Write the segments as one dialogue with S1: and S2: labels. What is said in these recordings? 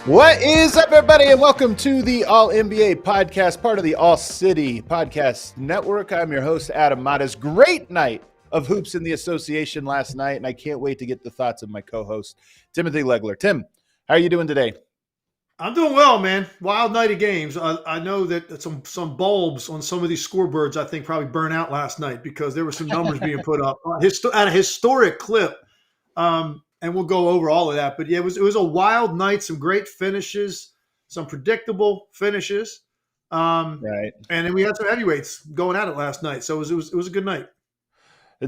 S1: What is up, everybody, and welcome to the All-NBA podcast, part of the All-City Podcast Network. I'm your host, Adam Matas. Great night of hoops in the association last night, and I can't wait to get the thoughts of my co-host, Timothy Legler. Tim, how are you doing today?
S2: I'm doing well, man. Wild night of games. I know that some bulbs on some of these scoreboards, I think, probably burnt out last night because there were some numbers being put up at a historic clip. And we'll go over all of that. But yeah, it was a wild night, some great finishes, some predictable finishes.
S1: Right.
S2: And then we had some heavyweights going at it last night. So it was a good night.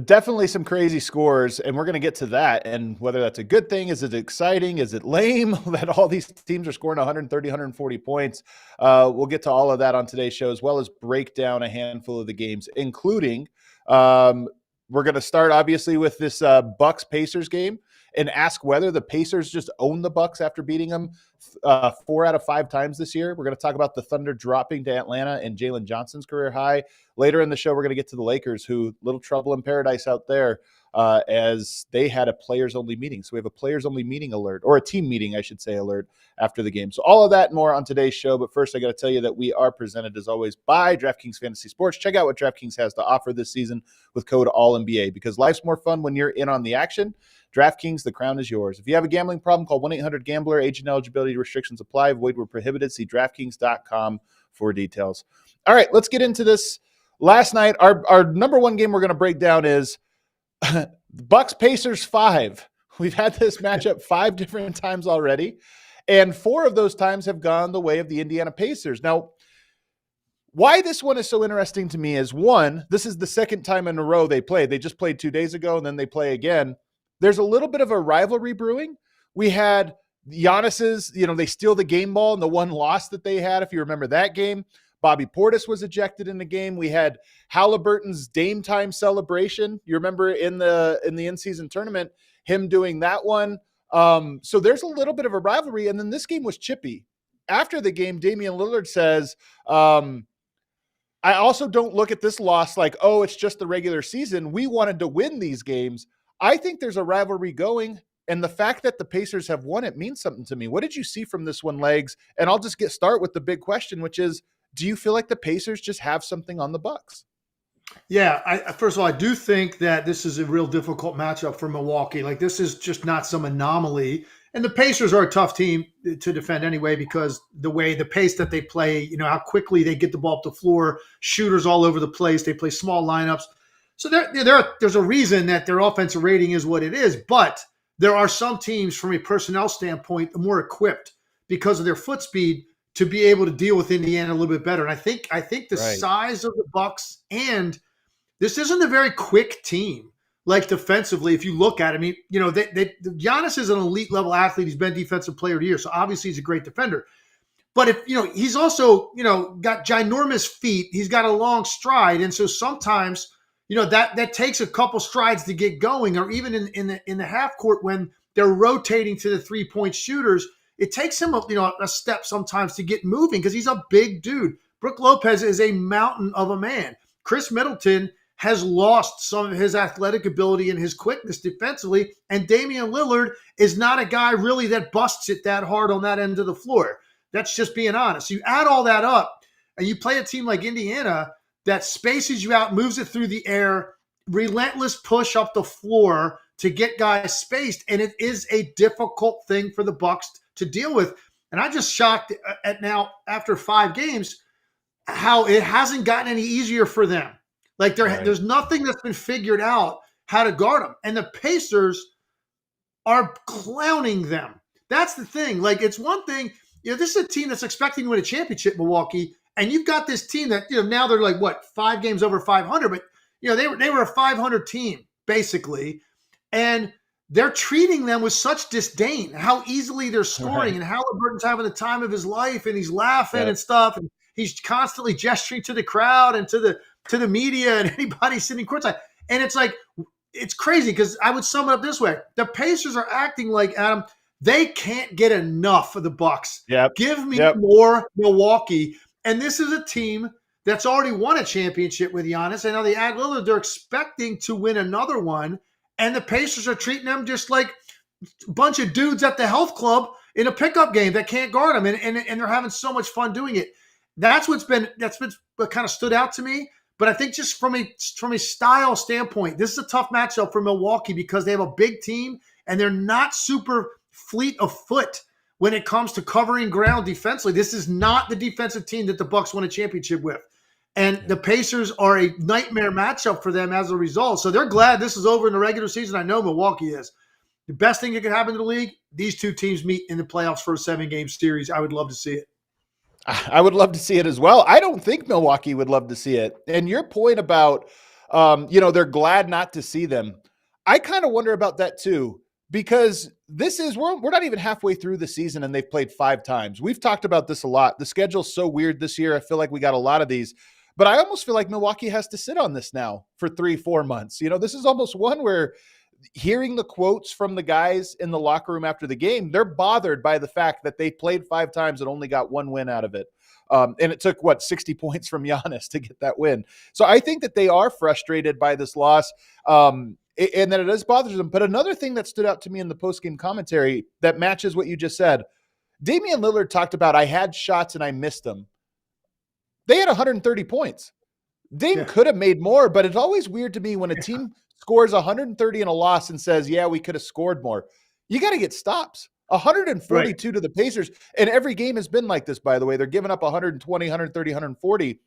S1: Definitely some crazy scores, and we're going to get to that. And whether that's a good thing, is it exciting, is it lame that all these teams are scoring 130, 140 points? We'll get to all of that on today's show, as well as break down a handful of the games, including we're going to start, obviously, with this Bucks-Pacers game and ask whether the Pacers just own the Bucks after beating them 4 out of 5 times this year. We're going to talk about the Thunder dropping to Atlanta and Jalen Johnson's career high. Later in the show, we're going to get to the Lakers, who little trouble in paradise out there as they had a players-only meeting. So we have a players-only meeting alert, or a team meeting, I should say, alert after the game. So all of that and more on today's show. But first, I got to tell you that we are presented, as always, by DraftKings Fantasy Sports. Check out what DraftKings has to offer this season with code ALLNBA, because life's more fun when you're in on the action. DraftKings, the crown is yours. If you have a gambling problem, call 1-800-GAMBLER. Age and eligibility restrictions apply. Void where prohibited. See DraftKings.com for details. All right, let's get into this. Last night, our number one game we're going to break down is Bucks-Pacers 5. We've had this matchup 5 different times already, and 4 of those times have gone the way of the Indiana Pacers. Now, why this one is so interesting to me is, one, this is the second time in a row they played. They just played 2 days ago, and then they play again. There's a little bit of a rivalry brewing. We had Giannis's, they steal the game ball and the one loss that they had, if you remember that game. Bobby Portis was ejected in the game. We had Haliburton's Dame time celebration. You remember in the in-season tournament, him doing that one. So there's a little bit of a rivalry. And then this game was chippy. After the game, Damian Lillard says, I also don't look at this loss like, oh, it's just the regular season. We wanted to win these games. I think there's a rivalry going, and the fact that the Pacers have won it means something to me. What did you see from this one, Legs? And I'll just start with the big question, which is, do you feel like the Pacers just have something on the Bucks?
S2: Yeah, first of all, I do think that this is a real difficult matchup for Milwaukee. Like, this is just not some anomaly. And the Pacers are a tough team to defend anyway, because the pace that they play, how quickly they get the ball up the floor, shooters all over the place. They play small lineups. So there's a reason that their offensive rating is what it is. But there are some teams, from a personnel standpoint, more equipped because of their foot speed to be able to deal with Indiana a little bit better. And I think the size of the Bucks, and this isn't a very quick team. Like, defensively, if you look at it, Giannis is an elite level athlete. He's been defensive player of the year, so obviously he's a great defender. But if he's also got ginormous feet. He's got a long stride, and so sometimes that takes a couple strides to get going, or even in the half court when they're rotating to the 3-point shooters, it takes him a step sometimes to get moving because he's a big dude. Brook Lopez is a mountain of a man. Chris Middleton has lost some of his athletic ability and his quickness defensively, and Damian Lillard is not a guy really that busts it that hard on that end of the floor. That's just being honest. You add all that up, and you play a team like Indiana that spaces you out, moves it through the air, relentless push up the floor to get guys spaced, and it is a difficult thing for the Bucks to deal with. And I'm just shocked at now, after 5 games, how it hasn't gotten any easier for them. Like, there's nothing that's been figured out how to guard them. And the Pacers are clowning them. That's the thing. Like, it's one thing, this is a team that's expecting to win a championship, Milwaukee, And you've got this team that, now they're like, what, 5 games over 500, but, they were a 500 team, basically. And they're treating them with such disdain, how easily they're scoring.
S1: Right.
S2: And Halliburton's having the time of his life, and he's laughing and stuff. And he's constantly gesturing to the crowd and to the media and anybody sitting courtside. And it's like, it's crazy, because I would sum it up this way. The Pacers are acting like, Adam, they can't get enough of the Bucks.
S1: Yep.
S2: Give me more Milwaukee. And this is a team that's already won a championship with Giannis. And now they add Lillard. They're expecting to win another one. And the Pacers are treating them just like a bunch of dudes at the health club in a pickup game that can't guard them. And they're having so much fun doing it. That's what kind of stood out to me. But I think just from a style standpoint, this is a tough matchup for Milwaukee, because they have a big team and they're not super fleet of foot when it comes to covering ground defensively. This is not the defensive team that the Bucks won a championship with. And the Pacers are a nightmare matchup for them as a result. So they're glad this is over in the regular season. I know Milwaukee is. The best thing that could happen to the league, these two teams meet in the playoffs for a 7-game series. I would love to see it.
S1: I would love to see it as well. I don't think Milwaukee would love to see it. And your point about, they're glad not to see them. I kind of wonder about that too, because we're not even halfway through the season and they've played 5 times. We've talked about this a lot. The schedule's so weird this year. I feel like we got a lot of these, but I almost feel like Milwaukee has to sit on this now for 3-4 months. This is almost one where, hearing the quotes from the guys in the locker room after the game, they're bothered by the fact that they played 5 times and only got 1 win out of it. And it took 60 points from Giannis to get that win. So I think that they are frustrated by this loss. And that it does bother them. But another thing that stood out to me in the postgame commentary that matches what you just said, Damian Lillard talked about, I had shots and I missed them. They had 130 points. Dame could have made more, but it's always weird to me when a team scores 130 in a loss and says, yeah, we could have scored more. You got to get stops. 142 to the Pacers. And every game has been like this, by the way. They're giving up 120, 130, 140.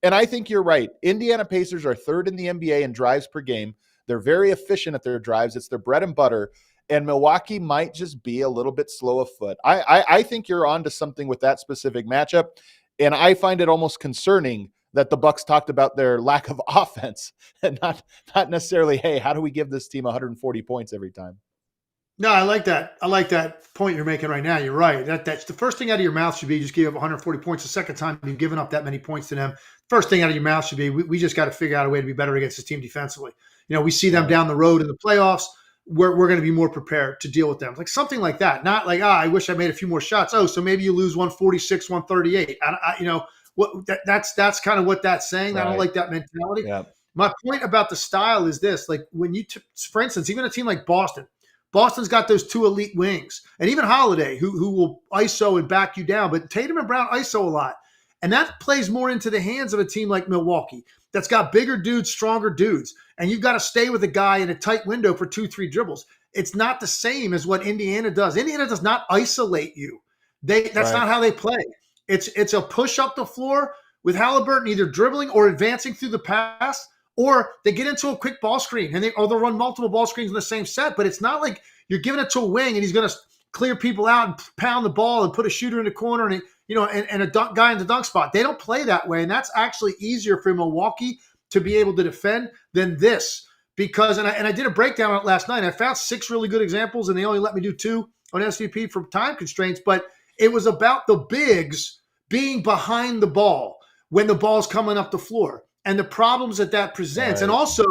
S1: And I think you're right. Indiana Pacers are 3rd in the NBA in drives per game. They're very efficient at their drives. It's their bread and butter. And Milwaukee might just be a little bit slow of foot. I think you're on to something with that specific matchup. And I find it almost concerning that the Bucks talked about their lack of offense and not necessarily, hey, how do we give this team 140 points every time?
S2: No, I like that. I like that point you're making right now. You're right. That's the first thing out of your mouth should be just give up 140 points. The second time you've given up that many points to them, first thing out of your mouth should be, we just got to figure out a way to be better against this team defensively. We see them down the road in the playoffs. We're going to be more prepared to deal with them. Like something like that. Not like, I wish I made a few more shots. Oh, so maybe you lose 146, 138. That's kind of what that's saying. Right. I don't like that mentality. Yeah. My point about the style is this: like when for instance, even a team like Boston's got those 2 elite wings, and even Holiday, who will ISO and back you down. But Tatum and Brown ISO a lot, and that plays more into the hands of a team like Milwaukee that's got bigger dudes, stronger dudes, and you've got to stay with a guy in a tight window for 2-3 dribbles. It's not the same as what Indiana does. Indiana does not isolate you. That's not how they play. It's a push up the floor with Haliburton either dribbling or advancing through the pass, or they get into a quick ball screen and they'll run multiple ball screens in the same set. But it's not like you're giving it to a wing and he's going to clear people out and pound the ball and put a shooter in the corner and a guy in the dunk spot. They don't play that way, and that's actually easier for Milwaukee to be able to defend than this. Because and I did a breakdown on it last night. I found 6 really good examples, and they only let me do 2 on SVP for time constraints. But it was about the bigs being behind the ball when the ball's coming up the floor and the problems that presents. Right. And also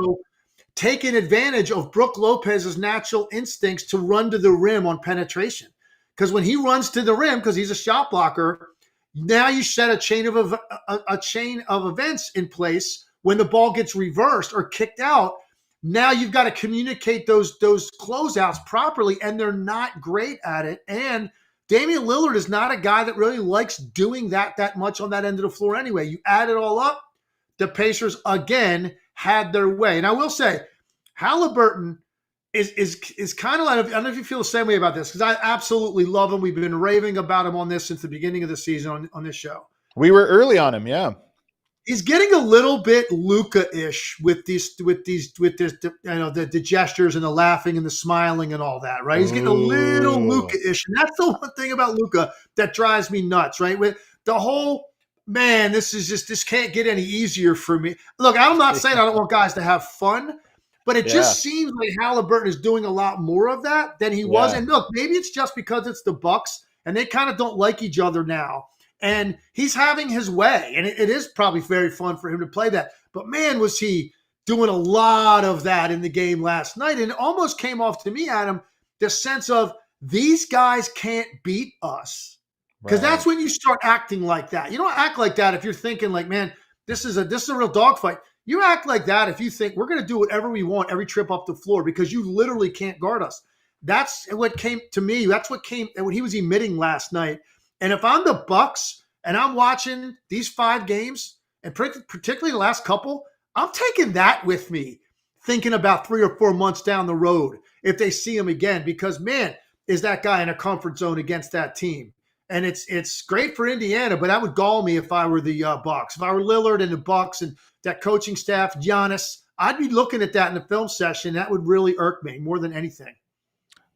S2: taking advantage of Brook Lopez's natural instincts to run to the rim on penetration. Because when he runs to the rim, because he's a shot blocker, now you set a chain of events in place. When the ball gets reversed or kicked out, now you've got to communicate those closeouts properly, and they're not great at it. And Damian Lillard is not a guy that really likes doing that much on that end of the floor anyway. You add it all up, the Pacers, again, had their way. And I will say, Haliburton is kind of like, I don't know if you feel the same way about this, because I absolutely love him. We've been raving about him on this since the beginning of the season on this show.
S1: We were early on him, yeah.
S2: He's getting a little bit Luka-ish with this, the gestures and the laughing and the smiling and all that, right? He's getting a little Luka-ish, and that's the one thing about Luka that drives me nuts, right? With the whole man, this can't get any easier for me. Look, I'm not saying I don't want guys to have fun, but it
S1: Yeah.
S2: just seems like Haliburton is doing a lot more of that than he was.
S1: Yeah.
S2: And look, maybe it's just because it's the Bucks and they kind of don't like each other now. And he's having his way, and it is probably very fun for him to play that. But man, was he doing a lot of that in the game last night. And it almost came off to me, Adam, the sense of these guys can't beat us. Because that's when you start acting like that. You don't act like that if you're thinking like, man, this is a real dogfight. You act like that if you think we're going to do whatever we want every trip up the floor because you literally can't guard us. That's what came to me. That's what he was emitting last night. And if I'm the Bucks and I'm watching these 5 games, and particularly the last couple, I'm taking that with me, thinking about 3 or 4 months down the road if they see him again. Because man, is that guy in a comfort zone against that team? And it's great for Indiana, but that would gall me if I were the Bucks. If I were Lillard and the Bucks and that coaching staff, Giannis, I'd be looking at that in the film session. That would really irk me more than anything.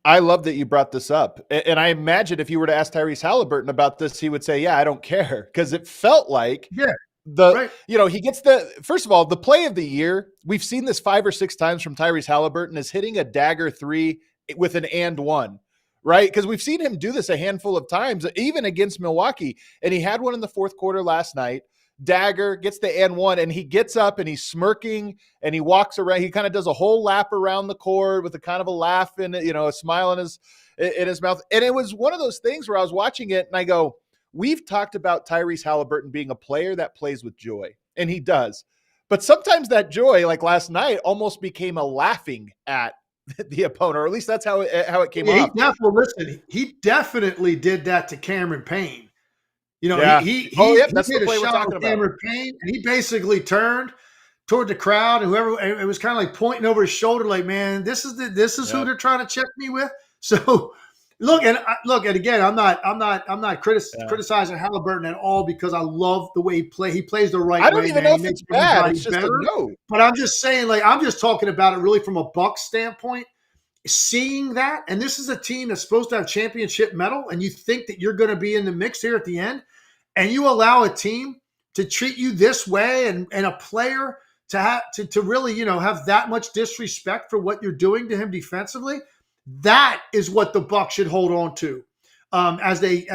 S1: I love that you brought this up. And I imagine if you were to ask Tyrese Haliburton about this, he would say, yeah, I don't care. Because it felt like he gets first of all, the play of the year, we've seen this 5 or 6 times from Tyrese Haliburton, is hitting a dagger 3 with an and one. Right? Because we've seen him do this a handful of times, even against Milwaukee. And he had one in the fourth quarter last night. Dagger gets the and one, and he gets up and he's smirking and he walks around. He kind of does a whole lap around the court with a kind of a laugh and, a smile in his mouth. And it was one of those things where I was watching it and I go, we've talked about Tyrese Haliburton being a player that plays with joy, and he does. But sometimes that joy, like last night, almost became a laughing at the opponent, or at least that's how it came off.
S2: He definitely did that to Cameron Payne. He
S1: that's
S2: did
S1: the play
S2: a
S1: we're
S2: shot
S1: talking
S2: with
S1: about.
S2: Cameron Payne, and he basically turned toward the crowd, and whoever it was kind of like pointing over his shoulder, like, man, this is who they're trying to check me with. So look, and again, I'm not criticizing Haliburton at all because I love the way he plays. He plays the right way.
S1: I don't even know if it's bad. It's just
S2: better.
S1: a no.
S2: But I'm just saying, like, I'm just talking about it really from a Bucks standpoint. Seeing that, and this is a team that's supposed to have championship medal, and you think that you're going to be in the mix here at the end, and you allow a team to treat you this way, and a player to have to really have that much disrespect for what you're doing to him defensively. That is what the Bucks should hold on to as they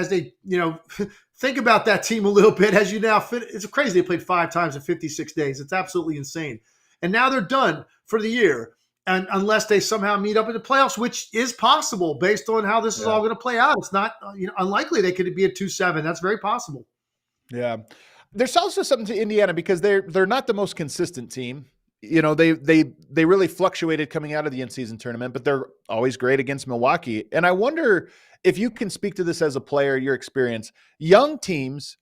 S2: think about that team a little bit. As you now fit, it's crazy. They played 5 times in 56 days. It's absolutely insane, and now they're done for the year. And unless they somehow meet up in the playoffs, which is possible based on how this is all going to play out, it's not unlikely they could be a 2-7. That's very possible.
S1: Yeah, there's also something to Indiana because they're not the most consistent team. They really fluctuated coming out of the in-season tournament, but they're always great against Milwaukee. And I wonder if you can speak to this as a player, your experience. Young teams,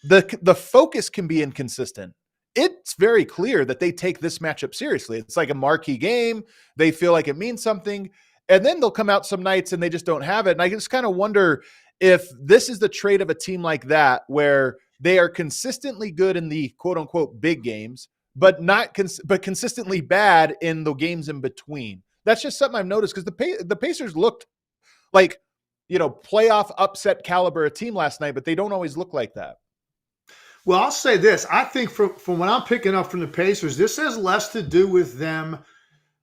S1: the focus can be inconsistent. It's very clear that they take this matchup seriously. It's like a marquee game. They feel like it means something. And then they'll come out some nights and they just don't have it. And I just kind of wonder if this is the trait of a team like that, where they are consistently good in the quote unquote big games, but consistently bad in the games in between. That's just something I've noticed because the Pacers looked like, playoff upset caliber a team last night, but they don't always look like that.
S2: Well, I'll say this. I think from what I'm picking up from the Pacers, this has less to do with them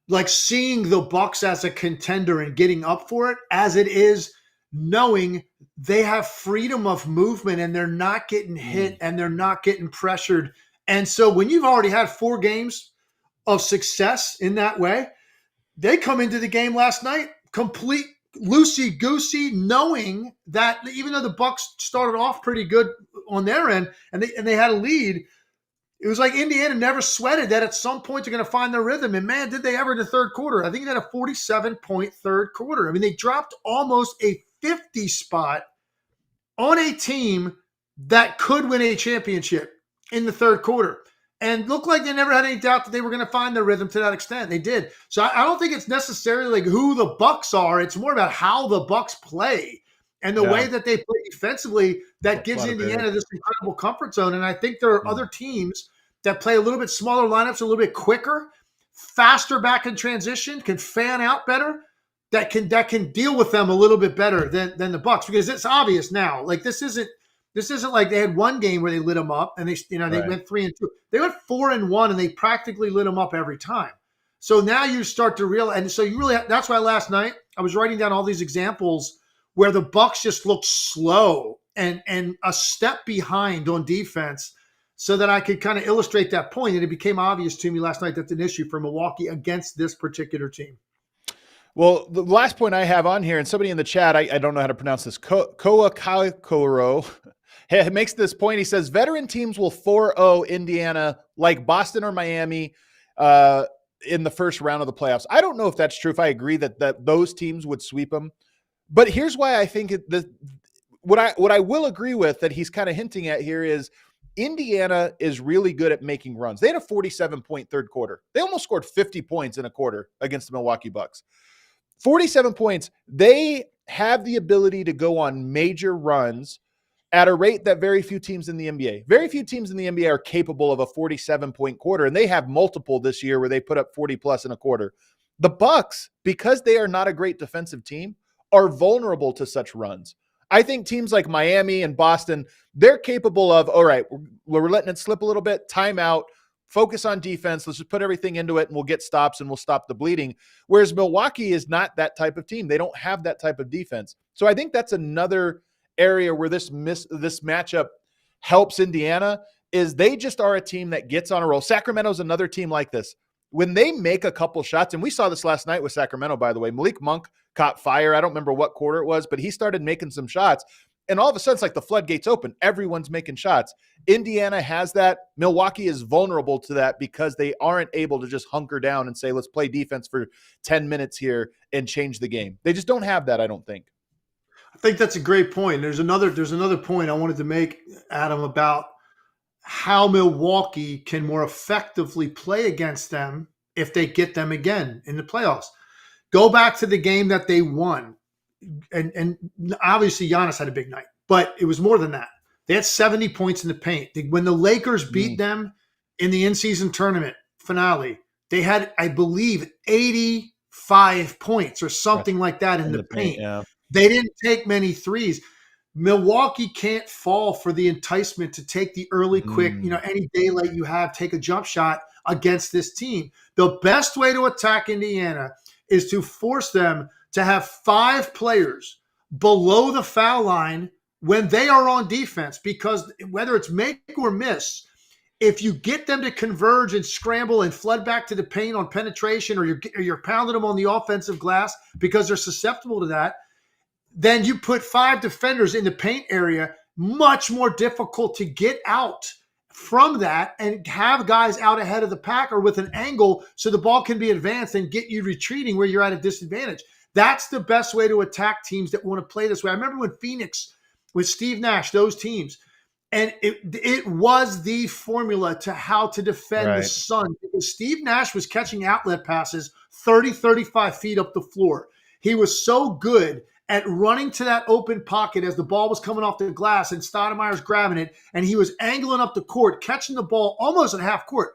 S2: like seeing the Bucks as a contender and getting up for it as it is knowing they have freedom of movement and they're not getting hit and they're not getting pressured. And so when you've already had 4 games of success in that way, they come into the game last night complete loosey-goosey, knowing that even though the Bucks started off pretty good on their end and they had a lead, it was like Indiana never sweated that at some point they're going to find their rhythm. And man, did they ever in the third quarter. I think they had a 47-point third quarter. I mean, they dropped almost a 50 spot on a team that could win a championship in the third quarter. And looked like they never had any doubt that they were going to find their rhythm to that extent. They did. So I don't think it's necessarily like who the Bucks are. It's more about how the Bucks play and the way that they play defensively that gives Indiana this incredible comfort zone. And I think there are other teams that play a little bit smaller lineups, a little bit quicker, faster back in transition, can fan out better, that can deal with them a little bit better than the Bucks, because it's obvious now. Like this isn't This isn't like they had one game where they lit them up and they
S1: Right.
S2: went 3-2. They went 4-1 and they practically lit them up every time. So now you start to realize, and so you really, that's why last night I was writing down all these examples where the Bucks just looked slow and a step behind on defense, so that I could kind of illustrate that point. And it became obvious to me last night that's an issue for Milwaukee against this particular team.
S1: Well, the last point I have on here, and somebody in the chat, I don't know how to pronounce this, Koa Kaikoro, makes this point. He says, veteran teams will 4-0 Indiana like Boston or Miami in the first round of the playoffs. I don't know if that's true, if I agree that those teams would sweep them. But here's why I think what I will agree with that he's kind of hinting at here is Indiana is really good at making runs. They had a 47-point third quarter. They almost scored 50 points in a quarter against the Milwaukee Bucks. 47 points. They have the ability to go on major runs at a rate that very few teams in the NBA. Very few teams in the NBA are capable of a 47-point quarter, and they have multiple this year where they put up 40+ in a quarter. The Bucks, because they are not a great defensive team, are vulnerable to such runs. I think teams like Miami and Boston, they're capable of, all right, we're letting it slip a little bit, timeout, focus on defense, let's just put everything into it and we'll get stops and we'll stop the bleeding. Whereas Milwaukee is not that type of team. They don't have that type of defense. So I think that's another area where this matchup helps Indiana, is they just are a team that gets on a roll. Sacramento's another team like this. When they make a couple shots, and we saw this last night with Sacramento, by the way, Malik Monk caught fire. I don't remember what quarter it was, but he started making some shots. And all of a sudden, it's like the floodgates open. Everyone's making shots. Indiana has that. Milwaukee is vulnerable to that because they aren't able to just hunker down and say, let's play defense for 10 minutes here and change the game. They just don't have that, I don't think.
S2: I think that's a great point. There's another point I wanted to make, Adam, about how Milwaukee can more effectively play against them if they get them again in the playoffs. Go back to the game that they won. And obviously Giannis had a big night, but it was more than that. They had 70 points in the paint. When the Lakers beat them in the in-season tournament finale, they had, I believe, 85 points or something like that in the paint. Yeah. They didn't take many threes. Milwaukee can't fall for the enticement to take the early, quick, any daylight you have, take a jump shot against this team. The best way to attack Indiana is to force them to have 5 players below the foul line when they are on defense, because whether it's make or miss, if you get them to converge and scramble and flood back to the paint on penetration, or you're pounding them on the offensive glass because they're susceptible to that, then you put 5 defenders in the paint area, much more difficult to get out from that and have guys out ahead of the pack or with an angle so the ball can be advanced and get you retreating where you're at a disadvantage. That's the best way to attack teams that want to play this way. I remember when Phoenix, with Steve Nash, those teams, and it was the formula to how to defend the Sun, because Steve Nash was catching outlet passes 30, 35 feet up the floor. He was so good at running to that open pocket as the ball was coming off the glass and Stoudemire's grabbing it, and he was angling up the court, catching the ball almost at half court.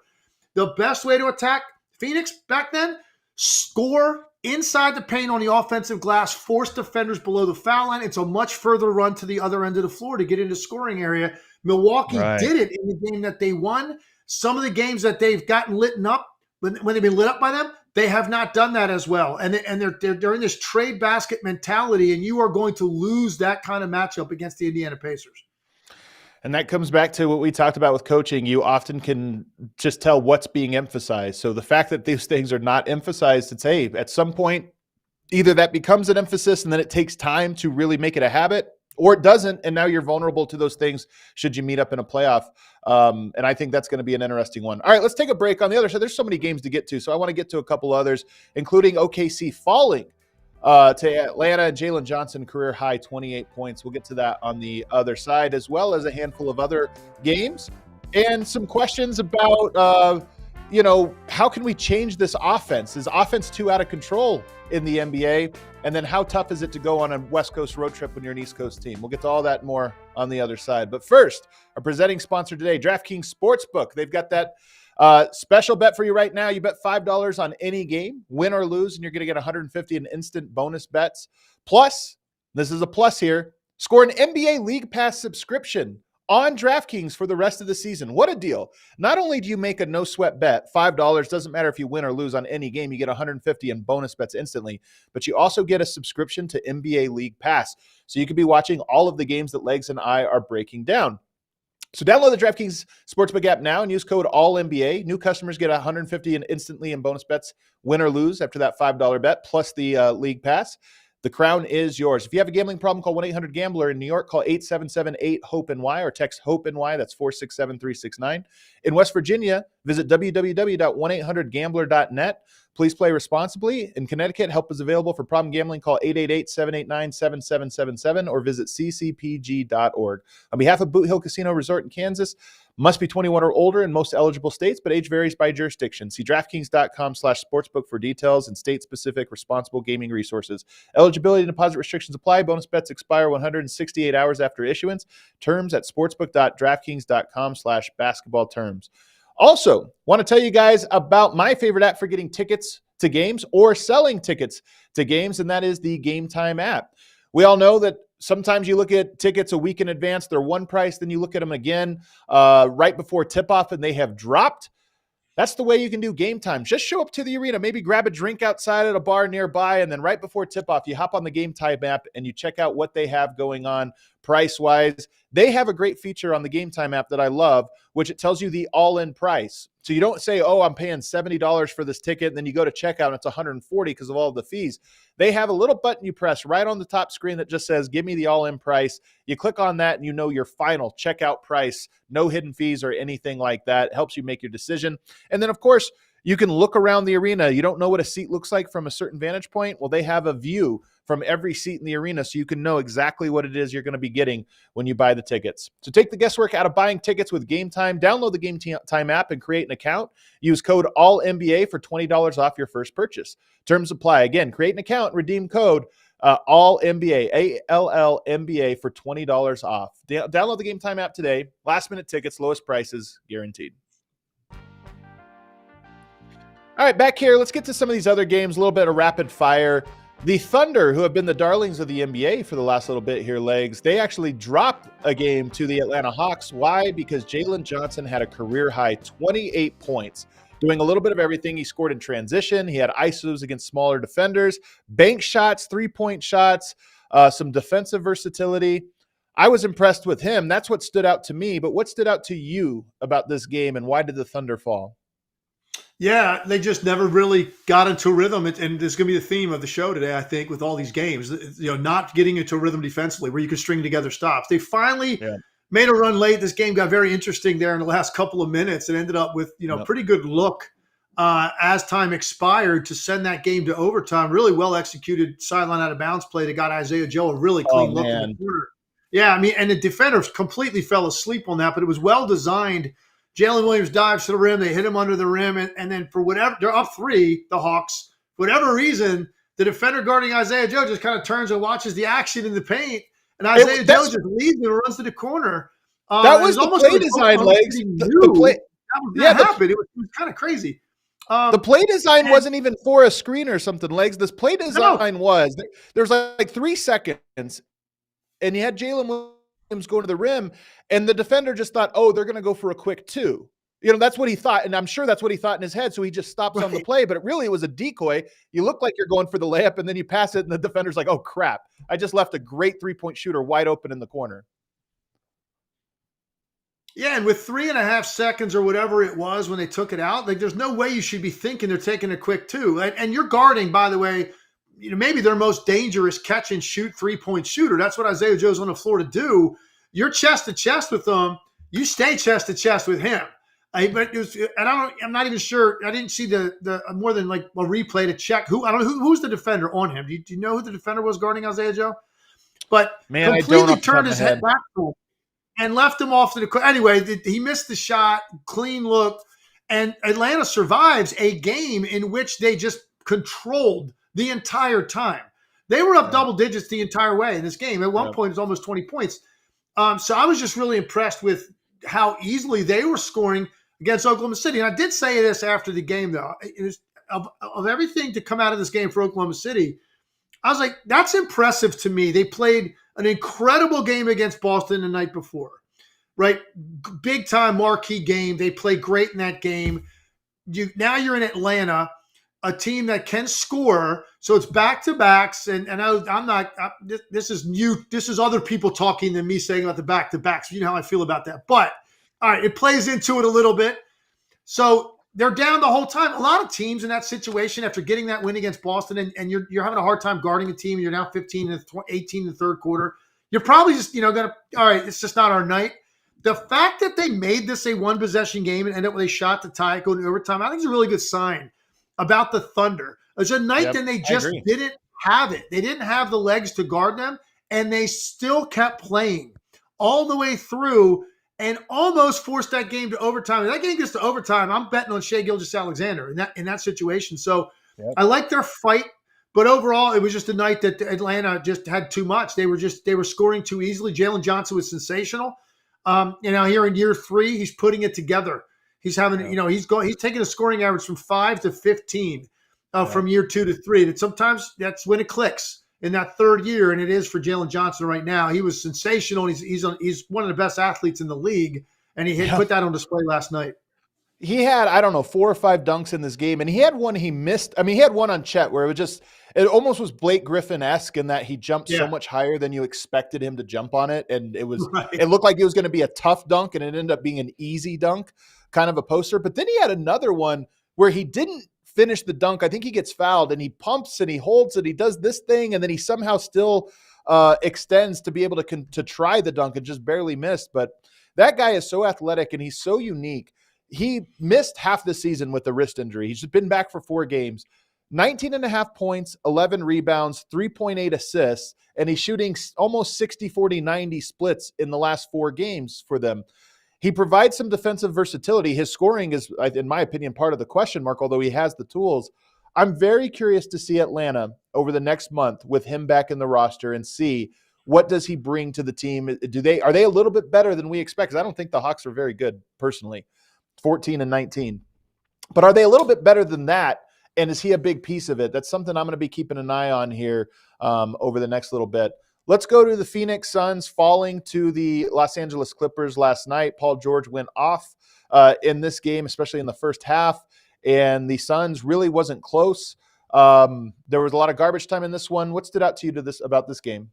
S2: The best way to attack Phoenix back then, score inside the paint on the offensive glass, force defenders below the foul line. It's a much further run to the other end of the floor to get into scoring area. Milwaukee did it in the game that they won. Some of the games that they've gotten lit up, when they've been lit up by them, they have not done that as well. And they're in this trade basket mentality, and you are going to lose that kind of matchup against the Indiana Pacers.
S1: And that comes back to what we talked about with coaching. You often can just tell what's being emphasized. So the fact that these things are not emphasized, it's, hey, at some point, either that becomes an emphasis and then it takes time to really make it a habit, or it doesn't, and now you're vulnerable to those things should you meet up in a playoff. And I think that's going to be an interesting one. All right, let's take a break. On the other side, there's so many games to get to, so I want to get to a couple others, including OKC falling to Atlanta. Jalen Johnson, career high 28 points. We'll get to that on the other side, as well as a handful of other games and some questions about, how can we change this offense? Is offense too out of control in the NBA? And then how tough is it to go on a West Coast road trip when you're an East Coast team? We'll get to all that more on the other side. But first, our presenting sponsor today, DraftKings Sportsbook. They've got that special bet for you right now. You bet $5 on any game, win or lose, and you're going to get $150 in instant bonus bets. Plus, this is a plus here, Score an NBA League Pass subscription on DraftKings for the rest of the season. What a deal. Not only do you make a no sweat bet, $5, doesn't matter if you win or lose on any game, you get 150 in bonus bets instantly, but you also get a subscription to NBA League Pass. So you could be watching all of the games that Legs and I are breaking down. So download the DraftKings Sportsbook app now and use code ALLNBA. New customers get 150 instantly in bonus bets, win or lose after that $5 bet, plus the League Pass. The crown is yours. If you have a gambling problem, call 1-800-GAMBLER. In New York, call 877-8-HOPE-NY or text HOPE-NY. That's 467-369. In West Virginia, visit www.1800gambler.net. Please play responsibly. In Connecticut, help is available for problem gambling. Call 888-789-7777 or visit ccpg.org. On behalf of Boot Hill Casino Resort in Kansas, must be 21 or older in most eligible states, but age varies by jurisdiction. See DraftKings.com/sportsbook for details and state-specific responsible gaming resources. Eligibility and deposit restrictions apply. Bonus bets expire 168 hours after issuance. Terms at sportsbook.draftkings.com/basketball terms. Also, want to tell you guys about my favorite app for getting tickets to games or selling tickets to games, and that is the Game Time app. We all know that sometimes you look at tickets a week in advance, they're one price, then you look at them again right before tip-off and they have dropped. That's the way you can do Game Time. Just show up to the arena, maybe grab a drink outside at a bar nearby, and then right before tip-off, you hop on the Game Time app and you check out what they have going on price-wise. They have a great feature on the Game Time app that I love, which it tells you the all-in price. So you don't say, oh, I'm paying $70 for this ticket, and then you go to checkout and it's $140 because of all of the fees. They have a little button you press right on the top screen that just says, give me the all-in price. You click on that and you know your final checkout price, no hidden fees or anything like that. It helps you make your decision. And then, of course, you can look around the arena. You don't know what a seat looks like from a certain vantage point. Well, they have a view from every seat in the arena so you can know exactly what it is you're going to be getting when you buy the tickets. So take the guesswork out of buying tickets with Game Time. Download the Game Time app and create an account. Use code ALLNBA for $20 off your first purchase. Terms apply. Again, create an account, redeem code ALLNBA, ALLNBA for $20 off. Download the Game Time app today. Last minute tickets, lowest prices guaranteed. All right, back here, let's get to some of these other games, a little bit of rapid fire. The Thunder, who have been the darlings of the NBA for the last little bit here, Legs, they actually dropped a game to the Atlanta Hawks. Why? Because Jalen Johnson had a career-high 28 points, doing a little bit of everything. He scored in transition. He had ISOs against smaller defenders, bank shots, three-point shots, some defensive versatility. I was impressed with him. That's what stood out to me. But what stood out to you about this game, and why did the Thunder fall?
S2: Yeah, they just never really got into a rhythm, and this is going to be the theme of the show today, I think, with all these games. Not getting into a rhythm defensively where you can string together stops. They finally made a run late. This game got very interesting there in the last couple of minutes. It ended up with pretty good look as time expired to send that game to overtime. Really well executed sideline out of bounds play that got Isaiah Joe a really clean look in the corner. Yeah, I mean, and the defenders completely fell asleep on that, but it was well designed. Jalen Williams dives to the rim. They hit him under the rim. And then for whatever, they're up 3, the Hawks. For whatever reason, the defender guarding Isaiah Joe just kind of turns and watches the action in the paint. And Isaiah Joe just leaves and runs to the corner.
S1: That was the play design, Legs. The play,
S2: that happened. It was kind of crazy.
S1: The play design wasn't even for a screen or something, Legs. This play design was, there's like 3 seconds, and you had Jalen Williams going to the rim, and the defender just thought, oh, they're going to go for a quick 2. That's what he thought, and I'm sure that's what he thought in his head, so he just stops on the play, but it really was a decoy. You look like you're going for the layup, and then you pass it, and the defender's like, oh, crap. I just left a great three-point shooter wide open in the corner.
S2: Yeah, and with 3.5 seconds or whatever it was when they took it out, like there's no way you should be thinking they're taking a quick 2. And you're guarding, by the way, maybe their most dangerous catch and shoot three-point shooter. That's what Isaiah Joe's on the floor to do. You're chest to chest with them. You stay chest to chest with him. I'm not even sure. I didn't see the more than like a replay to check who. I don't know who's the defender on him. Do you know who the defender was guarding Isaiah Joe? But completely turned his head back to him and left him off to the court. Anyway, he missed the shot. Clean look, and Atlanta survives a game in which they just controlled the entire time. They were up double digits the entire way in this game. At one point, it was almost 20 points. So I was just really impressed with how easily they were scoring against Oklahoma City. And I did say this after the game, though. It was, of everything to come out of this game for Oklahoma City, I was like, that's impressive to me. They played an incredible game against Boston the night before, right? Big time marquee game. They played great in that game. Now you're in Atlanta, a team that can score. So it's back to backs. And this is new. This is other people talking than me saying about the back to backs. You know how I feel about that. But all right, it plays into it a little bit. So they're down the whole time. A lot of teams in that situation after getting that win against Boston and you're having a hard time guarding a team. You're now 15 and 18 in the third quarter. You're probably just, going to, all right, it's just not our night. The fact that they made this a one possession game and ended up with a shot to tie it, go to overtime, I think is a really good sign about the Thunder. It's a night that they just didn't have it. They didn't have the legs to guard them, and they still kept playing all the way through and almost forced that game to overtime. If that game gets to overtime, I'm betting on Shai Gilgeous-Alexander in that situation. So I like their fight, but overall, it was just a night that Atlanta just had too much. They were scoring too easily. Jalen Johnson was sensational. Here in year 3, he's putting it together. He's having, he's taking a scoring average from 5 to 15 from year 2 to 3. And sometimes that's when it clicks in that third year, and it is for Jalen Johnson right now. He was sensational. He's one of the best athletes in the league, and he put that on display last night.
S1: He had, 4 or 5 dunks in this game, and he had one he missed. I mean, he had one on Chet where it almost was Blake Griffin-esque in that he jumped so much higher than you expected him to jump on it. And it looked like it was going to be a tough dunk, and it ended up being an easy dunk, kind of a poster. But then he had another one where he didn't finish the dunk. I think he gets fouled, and he pumps and he holds it. He does this thing, and then he somehow still extends to be able to try the dunk and just barely missed. But that guy is so athletic, and he's so unique. He missed half the season with a wrist injury. He's just been back for 4 games. 19.5 points, 11 rebounds, 3.8 assists, and he's shooting almost 60-40-90 splits in the last 4 games for them. He provides some defensive versatility. His scoring is, in my opinion, part of the question mark, although he has the tools. I'm very curious to see Atlanta over the next month with him back in the roster and see what does he bring to the team. Are they a little bit better than we expect? Because I don't think the Hawks are very good, personally, 14-19. But are they a little bit better than that? And is he a big piece of it? That's something I'm going to be keeping an eye on here over the next little bit. Let's go to the Phoenix Suns falling to the Los Angeles Clippers last night. Paul George went off in this game, especially in the first half, and the Suns really wasn't close. There was a lot of garbage time in this one. What stood out to you about this game?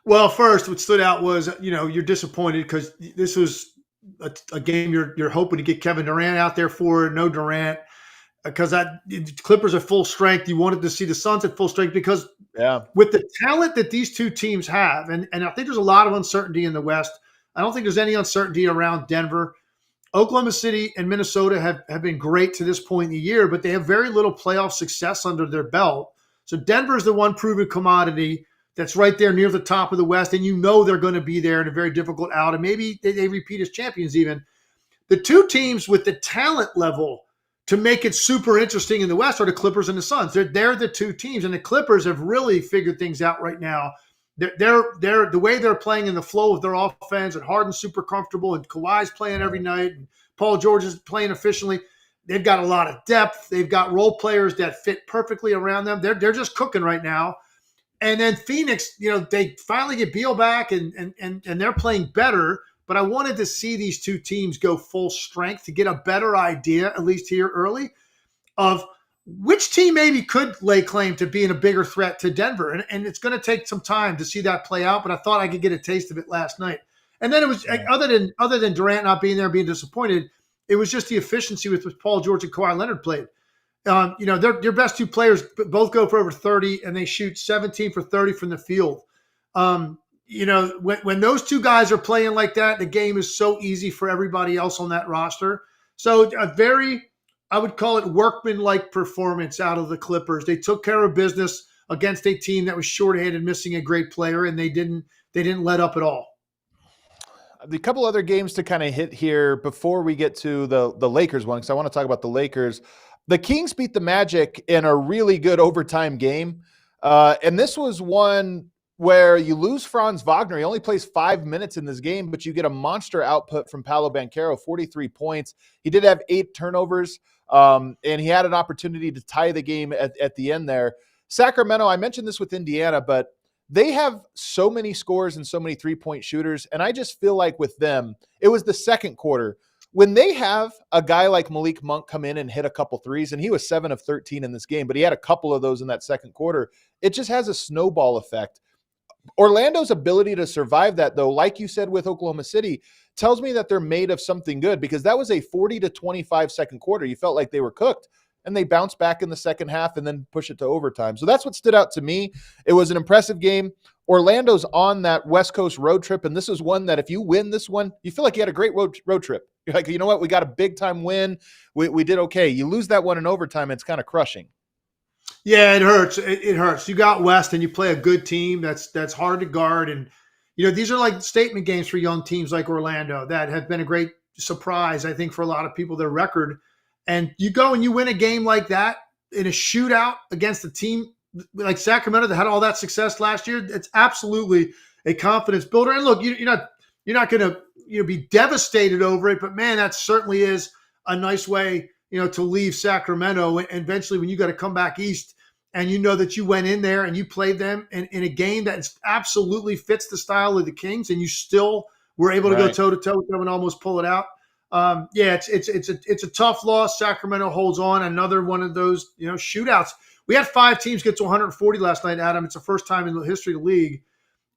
S2: Well, first, what stood out was, you're disappointed because this was a game you're hoping to get Kevin Durant out there for. No Durant. Because Clippers are full strength. You wanted to see the Suns at full strength because with the talent that these two teams have, and I think there's a lot of uncertainty in the West. I don't think there's any uncertainty around Denver. Oklahoma City and Minnesota have been great to this point in the year, but they have very little playoff success under their belt. So Denver's the one proven commodity that's right there near the top of the West, and they're going to be there in a very difficult out, and maybe they repeat as champions even. The two teams with the talent level to make it super interesting in the West are the Clippers and the Suns. They're the two teams, and the Clippers have really figured things out right now. They're the way they're playing in the flow of their offense, and Harden's super comfortable, and Kawhi's playing every night, and Paul George is playing efficiently. They've got a lot of depth. They've got role players that fit perfectly around them. They're just cooking right now. And then Phoenix, they finally get Beal back, and they're playing better. But I wanted to see these two teams go full strength to get a better idea, at least here early, of which team maybe could lay claim to being a bigger threat to Denver. And it's going to take some time to see that play out, but I thought I could get a taste of it last night. And then it was, other than Durant not being there, being disappointed, it was just the efficiency with which Paul George and Kawhi Leonard played. Their best 2 players both go for over 30, and they shoot 17 for 30 from the field. When those 2 guys are playing like that, the game is so easy for everybody else on that roster. So I would call it workman-like performance out of the Clippers. They took care of business against a team that was short-handed, missing a great player, and they didn't let up at all.
S1: The couple other games to kind of hit here before we get to the Lakers one, because I want to talk about the Lakers. The Kings beat the Magic in a really good overtime game. And this was one where you lose Franz Wagner. He only plays 5 minutes in this game, but you get a monster output from Paolo Banchero, 43 points. He did have 8 turnovers, and he had an opportunity to tie the game at the end there. Sacramento, I mentioned this with Indiana, but they have so many scores and so many 3-point shooters. And I just feel like with them, it was the second quarter when they have a guy like Malik Monk come in and hit a couple threes, and he was 7 of 13 in this game, but he had a couple of those in that second quarter. It just has a snowball effect. Orlando's ability to survive that, though, like you said with Oklahoma City, tells me that they're made of something good, because that was a 40 to 25 second quarter. You felt like they were cooked, and they bounced back in the second half and then push it to overtime. So that's what stood out to me. It was an impressive game. Orlando's on that West Coast road trip, and this is one that if you win this one, you feel like you had a great road trip. You're like, you know what? We got a big-time win. We did okay. You lose that one in overtime, it's kind of crushing.
S2: Yeah, it hurts. It hurts. You got West, and you play a good team that's hard to guard. And, these are like statement games for young teams like Orlando that have been a great surprise, I think, for a lot of people, their record. And you go and you win a game like that in a shootout against a team like Sacramento that had all that success last year. It's absolutely a confidence builder. And look, you're not going to be devastated over it, but man, that certainly is a nice way to leave Sacramento. And eventually, when you got to come back east, and you know that you went in there and you played them in a game that absolutely fits the style of the Kings, and you still were able to go toe to toe with them and almost pull it out. It's a tough loss. Sacramento holds on. Another one of those shootouts. We had 5 teams get to 140 last night, Adam. It's the first time in the history of the league.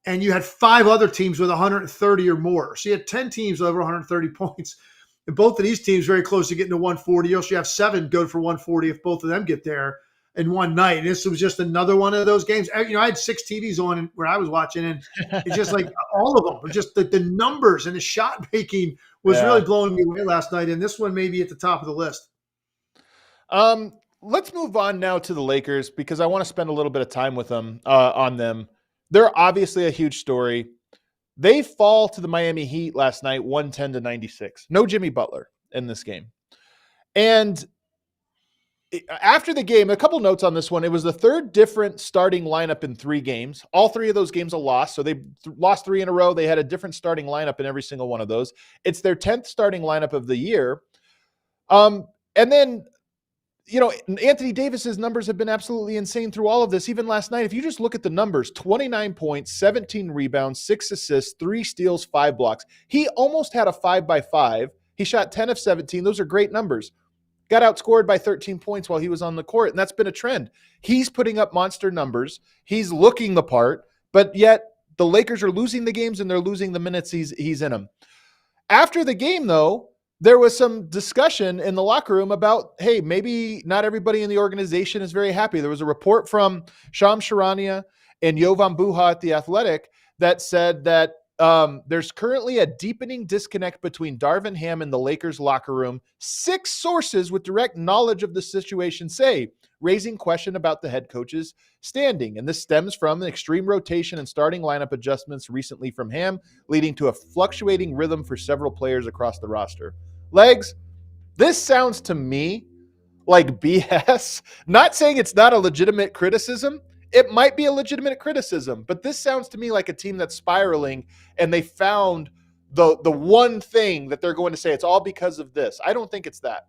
S2: And you had 5 other teams with 130 or more. So you had 10 teams over 130 points. And both of these teams very close to getting to 140. You also have 7 go for 140 if both of them get there in one night. And this was just another one of those games. I had 6 TVs on where I was watching, and it's just like all of them. Just the numbers and the shot making was really blowing me away last night. And this one may be at the top of the list.
S1: Let's move on now to the Lakers, because I want to spend a little bit of time with them on them. They're obviously a huge story. They fall to the Miami Heat last night, 110-96. No Jimmy Butler in this game. And after the game, a couple notes on this one. It was the third different starting lineup in 3 games. All 3 of those games are lost. So they lost 3 in a row. They had a different starting lineup in every single one of those. It's their 10th starting lineup of the year. And then, Anthony Davis's numbers have been absolutely insane through all of this. Even last night, if you just look at the numbers, 29 points, 17 rebounds, 6 assists, 3 steals, 5 blocks. He almost had a 5-by-5. He shot 10 of 17. Those are great numbers. Got outscored by 13 points while he was on the court, and that's been a trend. He's putting up monster numbers. He's looking the part, but yet the Lakers are losing the games and they're losing the minutes he's in them. After the game, though, there was some discussion in the locker room about, hey, maybe not everybody in the organization is very happy. There was a report from Shams Charania and Jovan Buha at The Athletic that said that there's currently a deepening disconnect between Darvin Ham and the Lakers locker room. 6 sources with direct knowledge of the situation say, raising question about the head coach's standing. And this stems from an extreme rotation and starting lineup adjustments recently from Ham, leading to a fluctuating rhythm for several players across the roster. Legs, this sounds to me like BS. Not saying it's not a legitimate criticism. It might be a legitimate criticism, but this sounds to me like a team that's spiraling, and they found the one thing that they're going to say, it's all because of this. I don't think it's that.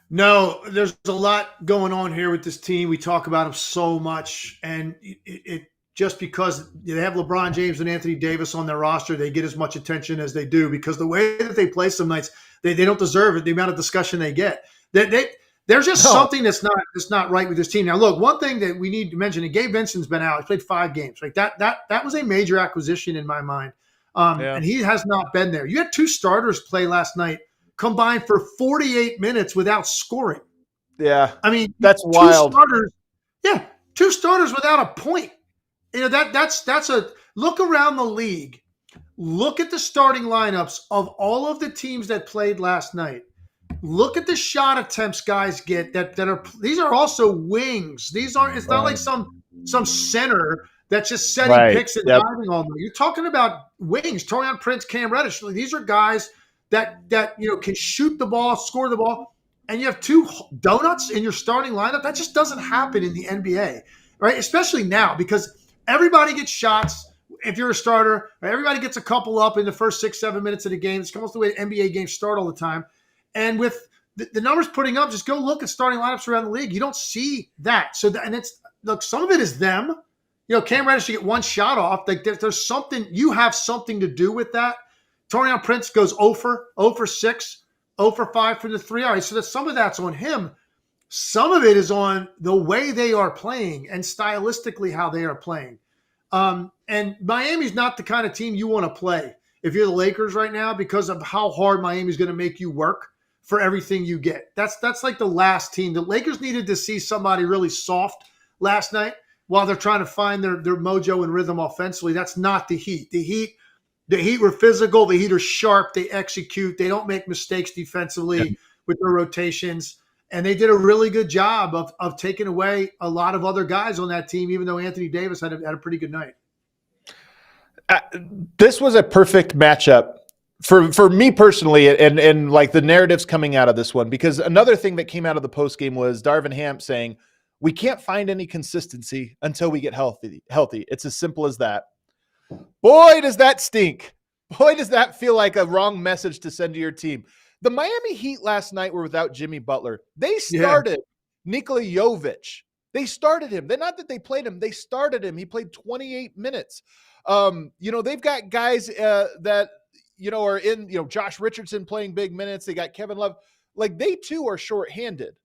S2: No, there's a lot going on here with this team. We talk about them so much, and it just because they have LeBron James and Anthony Davis on their roster, they get as much attention as they do, because the way that they play some nights, they don't deserve it, the amount of discussion they get. There's just something that's not right with this team. Now, look, one thing that we need to mention, and Gabe Vincent's been out. He's played 5 games. Like that was a major acquisition in my mind. And he has not been there. You had 2 starters play last night, combined for 48 minutes without scoring.
S1: Yeah.
S2: I mean,
S1: that's wild.
S2: 2 starters without a point. That's a look around the league. Look at the starting lineups of all of the teams that played last night. Look at the shot attempts guys get these are also wings. It's not like some center that's just setting picks and diving on them. You're talking about wings, Taurean Prince, Cam Reddish. These are guys that can shoot the ball, score the ball, and you have 2 donuts in your starting lineup. That just doesn't happen in the NBA, right? Especially now, because everybody gets shots. If you're a starter, everybody gets a couple up in the first 6-7 minutes of the game. It's almost the way NBA games start all the time. And with the numbers putting up, just go look at starting lineups around the league. You don't see that. Look, some of it is them. Cam Reddish to get one shot off. Like there's something, you have something to do with that. Taurean Prince goes 0 for 6, 0 for 5 from the 3. All right, so some of that's on him. Some of it is on the way they are playing and stylistically how they are playing. And Miami's not the kind of team you want to play if you're the Lakers right now because of how hard Miami's going to make you work for everything you get. That's like the last team. The Lakers needed to see somebody really soft last night while they're trying to find their mojo and rhythm offensively. That's not the Heat. The Heat were physical. The Heat are sharp. They execute. They don't make mistakes defensively with their rotations. And they did a really good job of taking away a lot of other guys on that team, even though Anthony Davis had a pretty good night.
S1: This was a perfect matchup for me personally, and like the narratives coming out of this one, because another thing that came out of the postgame was Darvin Ham saying, we can't find any consistency until we get healthy. It's as simple as that. Boy, does that stink. Boy, does that feel like a wrong message to send to your team. The Miami Heat last night were without Jimmy Butler. They started Nikola Jovic. They started him. Not that they played him. They started him. He played 28 minutes. They've got guys that, are in, Josh Richardson playing big minutes. They got Kevin Love. Like, they too are shorthanded.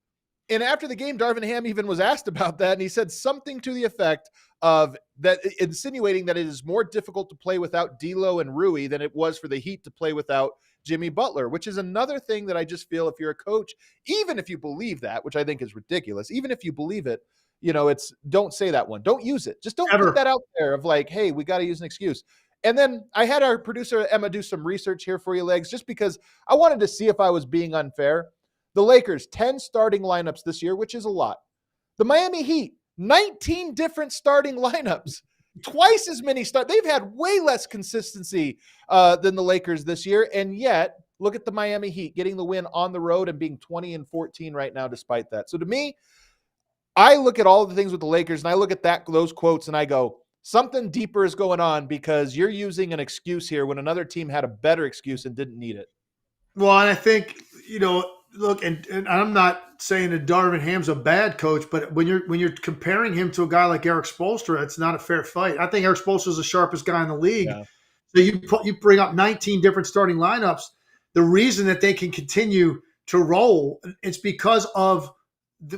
S1: And after the game, Darvin Ham even was asked about that, and he said something to the effect of that, insinuating that it is more difficult to play without D'Lo and Rui than it was for the Heat to play without Jimmy Butler, which is another thing that I just feel, if you're a coach, even if you believe that, which I think is ridiculous, even if you believe it, it's don't say that one. Don't use it. Just don't put that out there of like, hey, we got to use an excuse. And then I had our producer, Emma, do some research here for you, Legs, just because I wanted to see if I was being unfair. The Lakers, 10 starting lineups this year, which is a lot. The Miami Heat, 19 different starting lineups. Twice as many They've had way less consistency than the Lakers this year. And yet, look at the Miami Heat getting the win on the road and being 20-14 right now despite that. So to me, I look at all the things with the Lakers and I look at those quotes and I go, something deeper is going on because you're using an excuse here when another team had a better excuse and didn't need it.
S2: Well, and I think, look, and I'm not saying that Darvin Ham's a bad coach, but when you're comparing him to a guy like Eric Spoelstra, it's not a fair fight. I think Eric Spoelstra is the sharpest guy in the league. Yeah. So you bring up 19 different starting lineups. The reason that they can continue to roll, it's because of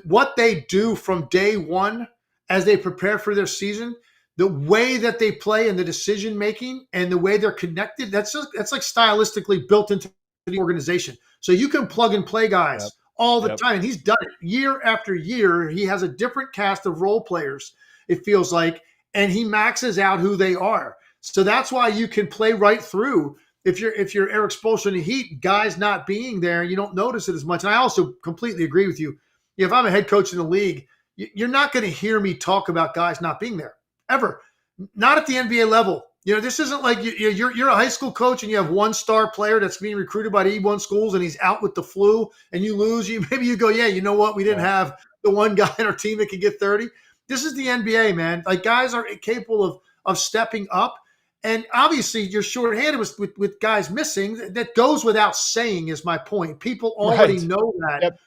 S2: what they do from day one as they prepare for their season. The way that they play and the decision making and the way they're connected, that's like stylistically built into the organization. So you can plug and play guys all the time. And he's done it year after year. He has a different cast of role players, it feels like, and he maxes out who they are. So that's why you can play right through. If you're Eric Spoelstra in the Heat, guys not being there, you don't notice it as much. And I also completely agree with you. If I'm a head coach in the league, you're not going to hear me talk about guys not being there ever. Not at the NBA level. This isn't like you're a high school coach and you have one star player that's being recruited by the E1 schools and he's out with the flu and you lose. Maybe you go, yeah, you know what? We didn't have the one guy in our team that can get 30. This is the NBA, man. Like, guys are capable of stepping up. And obviously you're shorthanded with guys missing. That goes without saying is my point. People already know that. Yep.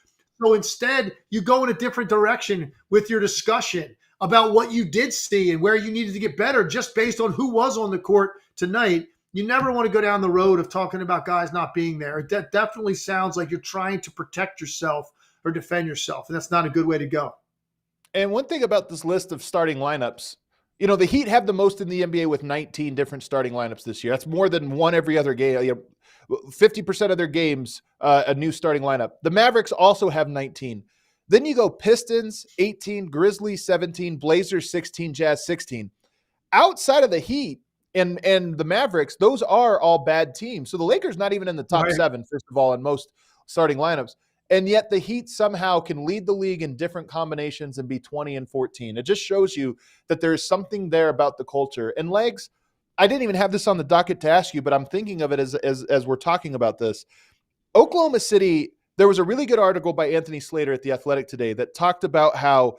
S2: So instead, you go in a different direction with your discussion about what you did see and where you needed to get better just based on who was on the court tonight. You never want to go down the road of talking about guys not being there. That definitely sounds like you're trying to protect yourself or defend yourself, and that's not a good way to go.
S1: And one thing about this list of starting lineups, the Heat have the most in the NBA with 19 different starting lineups this year. That's more than one every other game. 50% of their games, a new starting lineup. The Mavericks also have 19. Then you go Pistons, 18, Grizzlies, 17, Blazers, 16, Jazz, 16. Outside of the Heat and the Mavericks, those are all bad teams. So the Lakers not even in the top 7, first of all, in most starting lineups. And yet the Heat somehow can lead the league in different combinations and be 20-14. It just shows you that there's something there about the culture. And Legs, I didn't even have this on the docket to ask you, but I'm thinking of it as we're talking about this. Oklahoma City, there was a really good article by Anthony Slater at The Athletic today that talked about how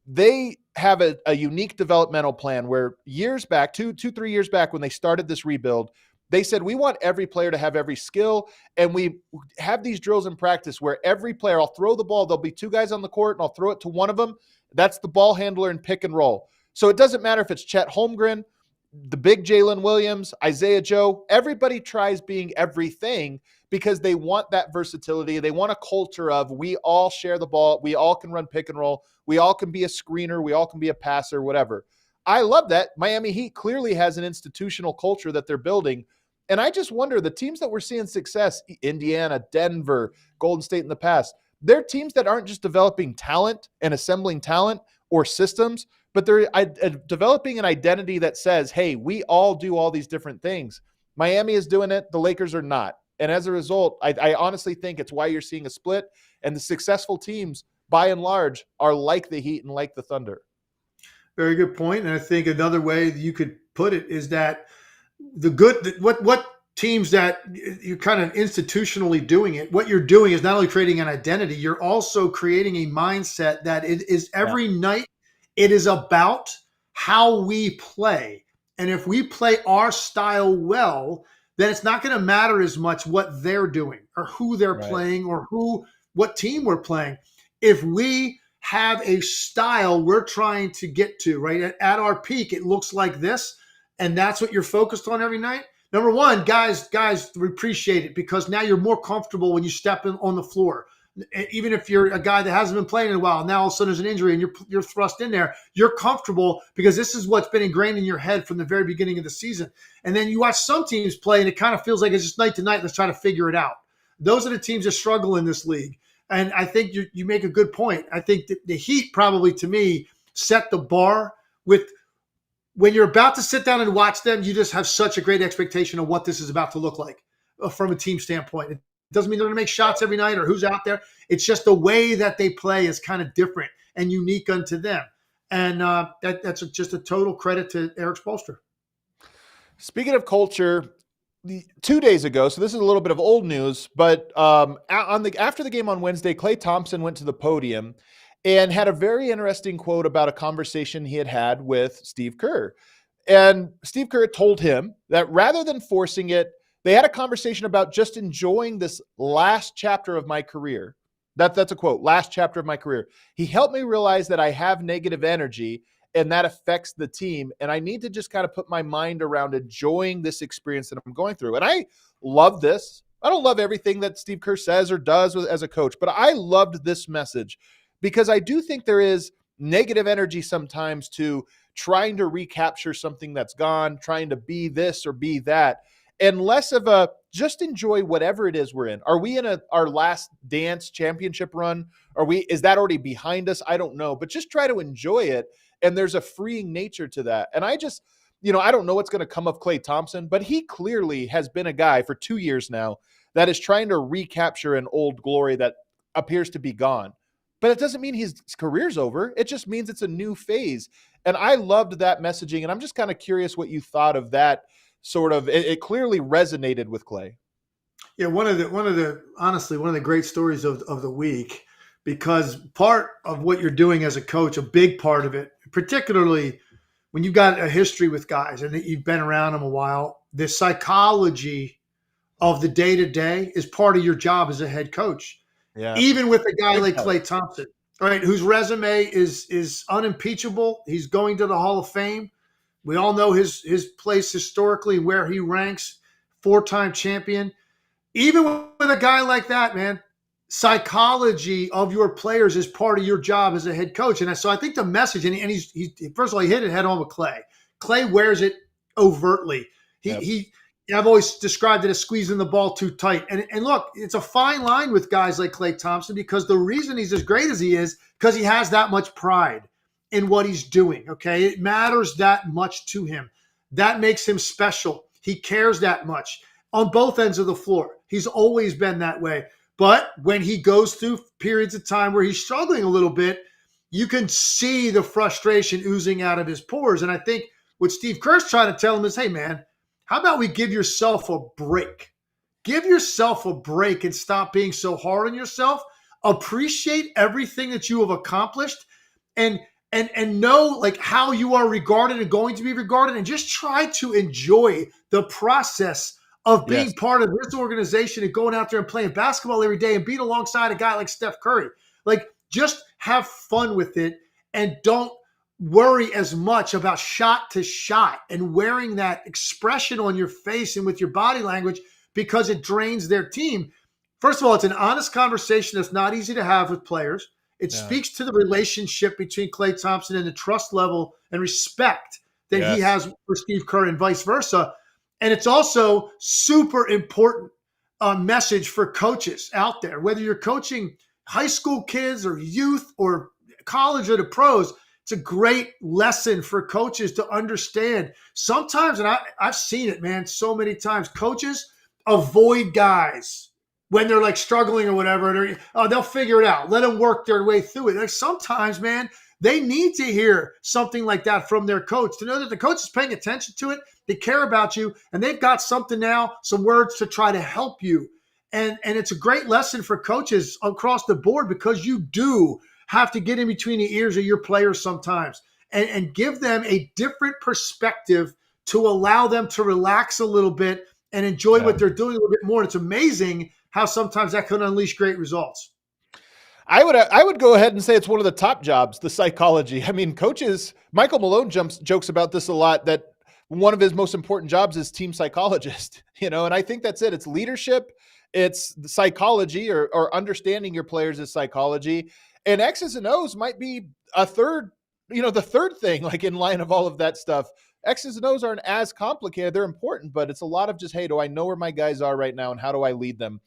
S1: they have a unique developmental plan where years back, 3 years back when they started this rebuild, they said, we want every player to have every skill, and we have these drills in practice where every player, I'll throw the ball, there'll be 2 guys on the court, and I'll throw it to one of them. That's the ball handler and pick and roll. So it doesn't matter if it's Chet Holmgren, the big Jalen Williams, Isaiah Joe, everybody tries being everything because they want that versatility. They want a culture of we all share the ball. We all can run pick and roll. We all can be a screener. We all can be a passer, whatever. I love that. Miami Heat clearly has an institutional culture that they're building. And I just wonder, the teams that we're seeing success, Indiana, Denver, Golden State in the past, they're teams that aren't just developing talent and assembling talent or systems, but they're developing an identity that says, hey, we all do all these different things. Miami is doing it. The Lakers are not. And as a result, I honestly think it's why you're seeing a split. And the successful teams, by and large, are like the Heat and like the Thunder.
S2: Very good point. And I think another way you could put it is that what teams that you're kind of institutionally doing it, what you're doing is not only creating an identity, you're also creating a mindset that it is every night. It is about how we play. And if we play our style well, then it's not going to matter as much what they're doing or who they're playing or what team we're playing. If we have a style we're trying to get to, right? At our peak, it looks like this, and that's what you're focused on every night. Number one, guys appreciate it because now you're more comfortable when you step in on the floor. Even if you're a guy that hasn't been playing in a while, now all of a sudden there's an injury and you're thrust in there, you're comfortable because this is what's been ingrained in your head from the very beginning of the season. And then you watch some teams play and it kind of feels like it's just night to night. Let's try to figure it out. Those are the teams that struggle in this league. And I think you make a good point. I think the Heat probably, to me, set the bar with when you're about to sit down and watch them, you just have such a great expectation of what this is about to look like from a team standpoint. It doesn't mean they're going to make shots every night or who's out there. It's just the way that they play is kind of different and unique unto them. And that's just a total credit to Eric Spoelstra.
S1: Speaking of culture, 2 days ago, so this is a little bit of old news, but after the game on Wednesday, Klay Thompson went to the podium and had a very interesting quote about a conversation he had with Steve Kerr. And Steve Kerr told him that rather than forcing it, they had a conversation about just enjoying this last chapter of my career. That's a quote, last chapter of my career. He helped me realize that I have negative energy and that affects the team. And I need to just kind of put my mind around enjoying this experience that I'm going through. And I love this. I don't love everything that Steve Kerr says or does as a coach, but I loved this message because I do think there is negative energy sometimes to trying to recapture something that's gone, trying to be this or be that, and less of a just enjoy whatever it is we're in. Are we in our last dance championship run? Is that already behind us? I don't know, but just try to enjoy it. And there's a freeing nature to that. And I just, I don't know what's going to come of Klay Thompson, but he clearly has been a guy for 2 years now that is trying to recapture an old glory that appears to be gone. But it doesn't mean his career's over. It just means it's a new phase. And I loved that messaging. And I'm just kind of curious what you thought of that sort of, it clearly resonated with Klay.
S2: Yeah. One of the great stories of the week, because part of what you're doing as a coach, a big part of it, particularly when you've got a history with guys and that you've been around them a while, the psychology of the day-to-day is part of your job as a head coach.
S1: Yeah.
S2: Even with a guy like Klay Thompson, right, whose resume is unimpeachable. He's going to the Hall of Fame. We all know his place historically, where he ranks, 4-time champion. Even with a guy like that, man, psychology of your players is part of your job as a head coach. And so I think the message, and he's first of all, he hit it head on with Klay. Klay wears it overtly. I've always described it as squeezing the ball too tight. And look, it's a fine line with guys like Klay Thompson because the reason he's as great as he is because he has that much pride in what he's doing, okay? It matters that much to him. That makes him special. He cares that much on both ends of the floor. He's always been that way. But when he goes through periods of time where he's struggling a little bit, you can see the frustration oozing out of his pores. And I think what Steve Kerr's trying to tell him is, hey, man, how about we give yourself a break? Give yourself a break and stop being so hard on yourself. Appreciate everything that you have accomplished and know like how you are regarded and going to be regarded, and just try to enjoy the process of being part of this organization and going out there and playing basketball every day and being alongside a guy like Steph Curry. Like, just have fun with it and don't worry as much about shot to shot and wearing that expression on your face and with your body language because it drains their team. First of all, it's an honest conversation that's not easy to have with players. It
S1: Yeah.
S2: speaks to the relationship between Klay Thompson and the trust level and respect that he
S1: Yes.
S2: has for Steve Kerr and vice versa. And it's also super important message for coaches out there, whether you're coaching high school kids or youth or college or the pros. It's a great lesson for coaches to understand. Sometimes, and I've seen it, man, so many times, coaches avoid guys when they're like struggling or whatever. They'll figure it out. Let them work their way through it. Like sometimes, man, they need to hear something like that from their coach to know that the coach is paying attention to it. They care about you, and they've got something now, some words to try to help you. And it's a great lesson for coaches across the board because you do have to get in between the ears of your players sometimes and give them a different perspective to allow them to relax a little bit and enjoy what they're doing a little bit more. And it's amazing how sometimes that can unleash great results.
S1: I would go ahead and say it's one of the top jobs, the psychology. I mean, coaches, Michael Malone jokes about this a lot, that one of his most important jobs is team psychologist, and I think that's it. It's leadership, it's the psychology or understanding your players' psychology. And X's and O's might be a third, the third thing, like in line of all of that stuff. X's and O's aren't as complicated. They're important, but it's a lot of just, hey, do I know where my guys are right now and how do I lead them?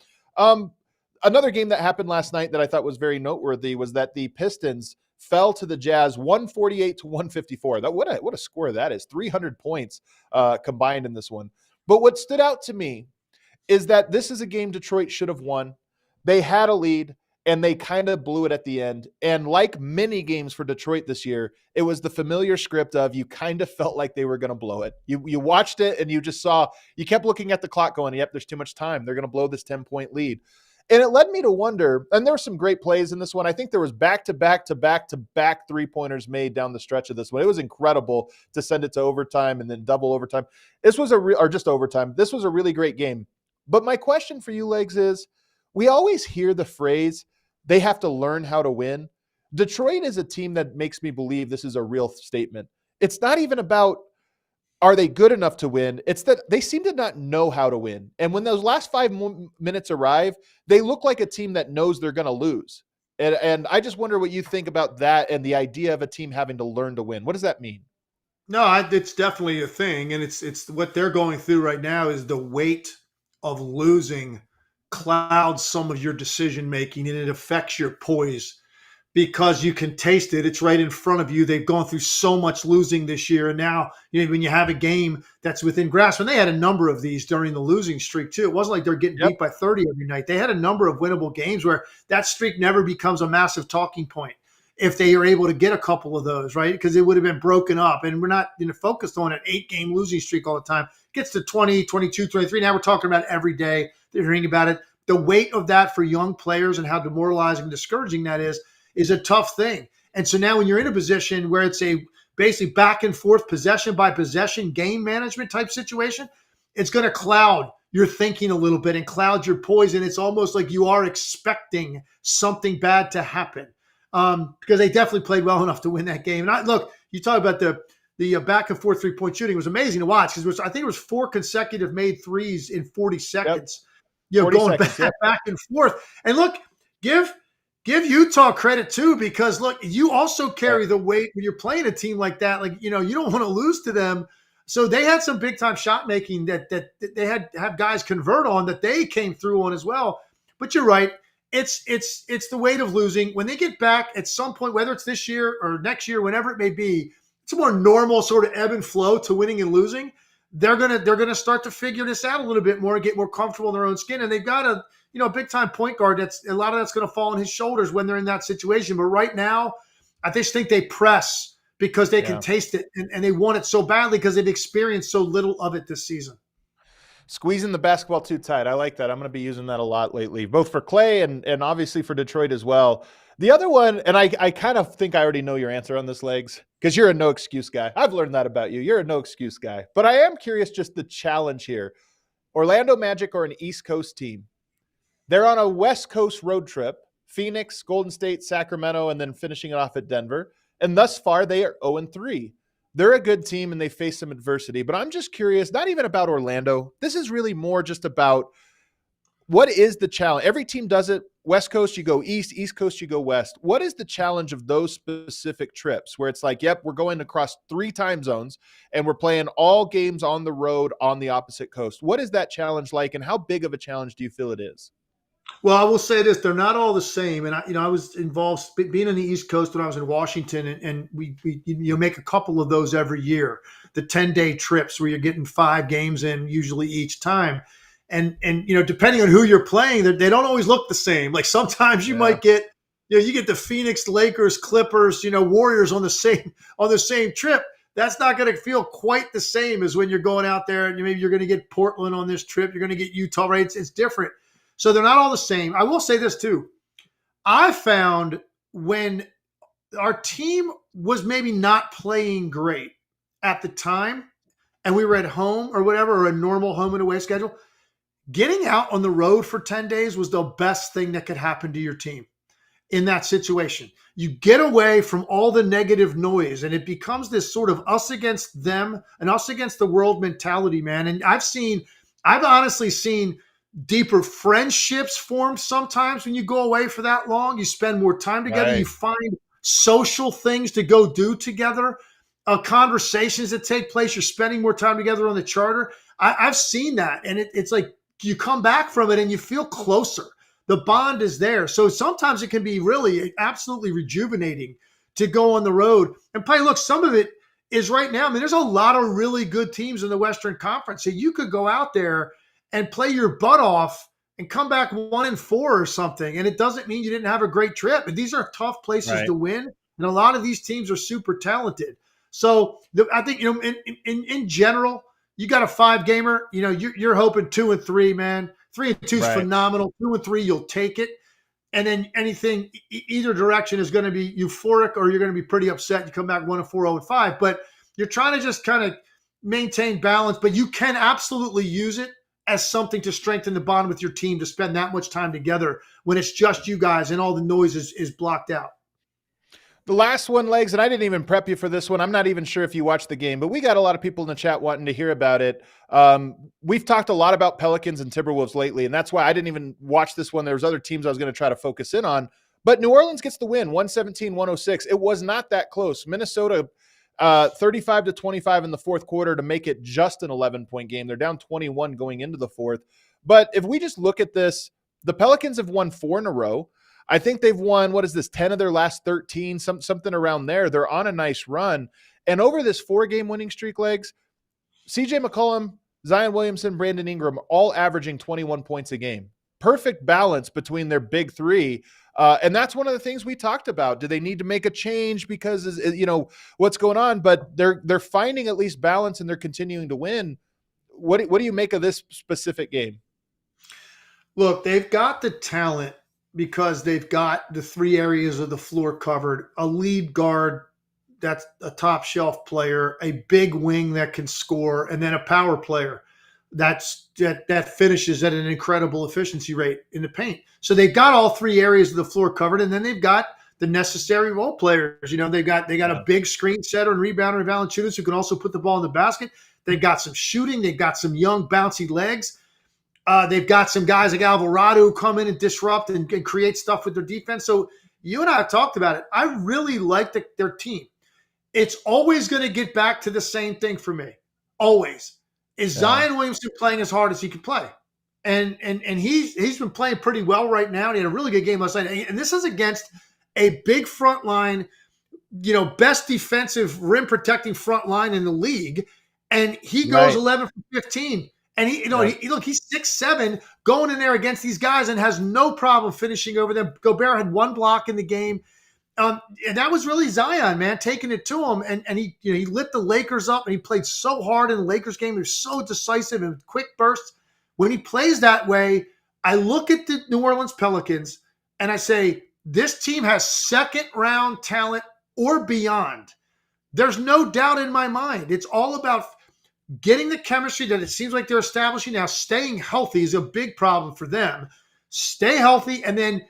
S1: Another game that happened last night that I thought was very noteworthy was that the Pistons fell to the Jazz 148 to 154. What a score that is. 300 points combined in this one. But what stood out to me is that this is a game Detroit should have won. They had a lead, and they kind of blew it at the end. And like many games for Detroit this year, it was the familiar script of you kind of felt like they were going to blow it. You watched it, and you just saw, you kept looking at the clock going, yep, there's too much time. They're going to blow this 10-point lead. And it led me to wonder, and there were some great plays in this one. I think there was back-to-back three-pointers made down the stretch of this one. It was incredible to send it to overtime and then double overtime. This was just overtime. This was a really great game. But my question for you, Legs, is we always hear the phrase, they have to learn how to win. Detroit is a team that makes me believe this is a real statement. It's not even about, are they good enough to win? It's that they seem to not know how to win. And when those last 5 minutes arrive, they look like a team that knows they're going to lose. And I just wonder what you think about that and the idea of a team having to learn to win. What does that mean?
S2: No, it's definitely a thing. And it's what they're going through right now is the weight of losing clouds some of your decision making and it affects your poise because you can taste it. It's right in front of you. They've gone through so much losing this year. And now, when you have a game that's within grasp, and they had a number of these during the losing streak too. It wasn't like they're getting beat by 30 every night. They had a number of winnable games where that streak never becomes a massive talking point if they are able to get a couple of those, right? Because it would have been broken up. And we're not focused on an 8-game losing streak all the time. It gets to 20, 22, 23. Now we're talking about every day. They're hearing about it. The weight of that for young players and how demoralizing and discouraging that is a tough thing. And so now when you're in a position where it's a basically back and forth possession by possession game management type situation, it's going to cloud your thinking a little bit and cloud your poise. And it's almost like you are expecting something bad to happen because they definitely played well enough to win that game. And look, you talk about the back and forth 3-point shooting. It was amazing to watch because I think it was 4 consecutive made threes in 40 seconds. Going back and forth. And look, give Utah credit too, because look, you also carry the weight when you're playing a team like that. Like, you don't want to lose to them. So they had some big time shot making that they had to have guys convert on that they came through on as well. But you're right. It's the weight of losing. When they get back at some point, whether it's this year or next year, whenever it may be, it's a more normal sort of ebb and flow to winning and losing. They're gonna start to figure this out a little bit more and get more comfortable in their own skin. And they've got a big time point guard that's a lot of that's going to fall on his shoulders when they're in that situation. But right now, I just think they press because they can taste it and they want it so badly because they've experienced so little of it this season.
S1: Squeezing the basketball too tight. I like that. I'm going to be using that a lot lately, both for Klay and obviously for Detroit as well. The other one, and I kind of think I already know your answer on this, Legs, because you're a no excuse guy. I've learned that about you. You're a no excuse guy. But I am curious just the challenge here. Orlando Magic or an East Coast team. They're on a West Coast road trip, Phoenix, Golden State, Sacramento, and then finishing it off at Denver. And thus far, they are 0-3. They're a good team and they face some adversity. But I'm just curious, not even about Orlando. This is really more just about what is the challenge? Every team does it. West Coast, you go east. East Coast, you go west. What is the challenge of those specific trips where it's like, yep, we're going across 3 time zones and we're playing all games on the road on the opposite coast? What is that challenge like, and how big of a challenge do you feel it is?
S2: Well, I will say this: they're not all the same. And I was involved being on the East Coast when I was in Washington, and we make a couple of those every year. The 10-day trips where you're getting 5 games in usually each time, and depending on who you're playing, they don't always look the same. Like sometimes you might get you get the Phoenix, Lakers, Clippers, Warriors on the same trip. That's not going to feel quite the same as when you're going out there and maybe you're going to get Portland on this trip. You're going to get Utah, right? It's different. So they're not all the same. I will say this too. I found when our team was maybe not playing great at the time and we were at home or whatever, or a normal home and away schedule, getting out on the road for 10 days was the best thing that could happen to your team in that situation. You get away from all the negative noise and it becomes this sort of us against them and us against the world mentality, man. And I've honestly seen deeper friendships formed sometimes when you go away for that long. You spend more time together. Right. You find social things to go do together, conversations that take place. You're spending more time together on the charter. I've seen that. And it's like you come back from it and you feel closer. The bond is there. So sometimes it can be really absolutely rejuvenating to go on the road and play. Look, some of it is right now. I mean, there's a lot of really good teams in the Western Conference. So you could go out there and play your butt off and come back 1-4 or something. And it doesn't mean you didn't have a great trip. And these are tough places to win. And a lot of these teams are super talented. So I think, in general, you got a 5-gamer, you're hoping 2-3, man. 3-2 is phenomenal. 2-3, you'll take it. And then anything, either direction is going to be euphoric or you're going to be pretty upset. You come back 1-4, 0-5. But you're trying to just kind of maintain balance. But you can absolutely use it as something to strengthen the bond with your team, to spend that much time together when it's just you guys and all the noise is blocked out.
S1: The last one, Legs, and I didn't even prep you for this one. I'm not even sure if you watched the game, but we got a lot of people in the chat wanting to hear about it. We've talked a lot about Pelicans and Timberwolves lately, and that's why I didn't even watch this one. There was other teams I was going to try to focus in on, but New Orleans gets the win, 117-106. It was not that close. Minnesota 35-25 in the fourth quarter to make it just an 11-point game. They're down 21 going into the fourth. But if we just look at this, the Pelicans have won 4 in a row. I think they've won, 10 of their last 13, something around there. They're on a nice run. And over this 4-game winning streak, Legs, CJ McCollum, Zion Williamson, Brandon Ingram, all averaging 21 points a game. Perfect balance between their big 3. And that's one of the things we talked about. Do they need to make a change because, what's going on? But they're finding at least balance and they're continuing to win. What do you make of this specific game?
S2: Look, they've got the talent because they've got the 3 areas of the floor covered, a lead guard that's a top shelf player, a big wing that can score, and then a power player that finishes at an incredible efficiency rate in the paint. So they've got all 3 areas of the floor covered, and then they've got the necessary role players. They've got a big screen setter and rebounder and Valanciunas who can also put the ball in the basket. They've got some shooting. They've got some young bouncy legs. They've got some guys like Alvarado who come in and disrupt and create stuff with their defense. So you and I have talked about it. I really like their team. It's always going to get back to the same thing for me. Always. Is Zion Williamson playing as hard as he can play? And he's been playing pretty well right now. And he had a really good game last night. And this is against a big front line, best defensive rim protecting front line in the league. And he goes 11 for 15. And he's 6'7", going in there against these guys and has no problem finishing over them. Gobert had 1 block in the game. And that was really Zion, man, taking it to him. And he lit the Lakers up, and he played so hard in the Lakers game. He was so decisive and quick bursts. When he plays that way, I look at the New Orleans Pelicans and I say, this team has 2nd-round talent or beyond. There's no doubt in my mind. It's all about getting the chemistry that it seems like they're establishing now. Staying healthy is a big problem for them. Stay healthy and then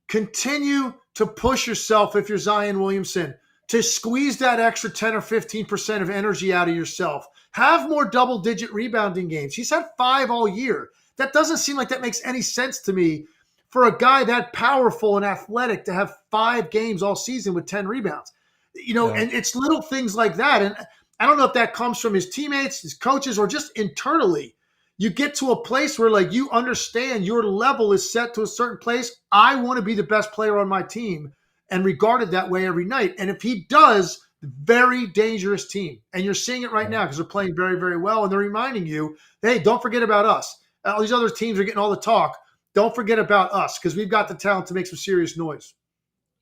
S2: continue to push yourself if you're Zion Williamson to squeeze that extra 10 or 15% of energy out of yourself. Have more double-digit rebounding games. He's had 5 all year. That doesn't seem like that makes any sense to me for a guy that powerful and athletic to have 5 games all season with 10 rebounds. And it's little things like that. And I don't know if that comes from his teammates, his coaches, or just internally. You get to a place where like you understand your level is set to a certain place. I want to be the best player on my team and regarded that way every night. And if he does, very dangerous team. And you're seeing it right now because they're playing very, very well. And they're reminding you, hey, don't forget about us. All these other teams are getting all the talk. Don't forget about us because we've got the talent to make some serious noise.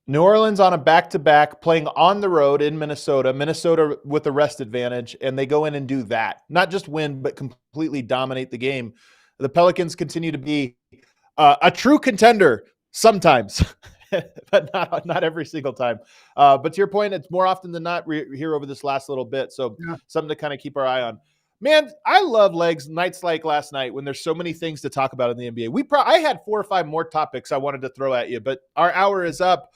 S1: New Orleans on a back-to-back, playing on the road in Minnesota with the rest advantage, and they go in and do that. Not just win, but completely dominate the game. The Pelicans continue to be a true contender sometimes, but not every single time. But to your point, it's more often than not here over this last little bit, so something to kind of keep our eye on. Man, I love nights like last night when there's so many things to talk about in the NBA. I had 4 or 5 more topics I wanted to throw at you, but our hour is up.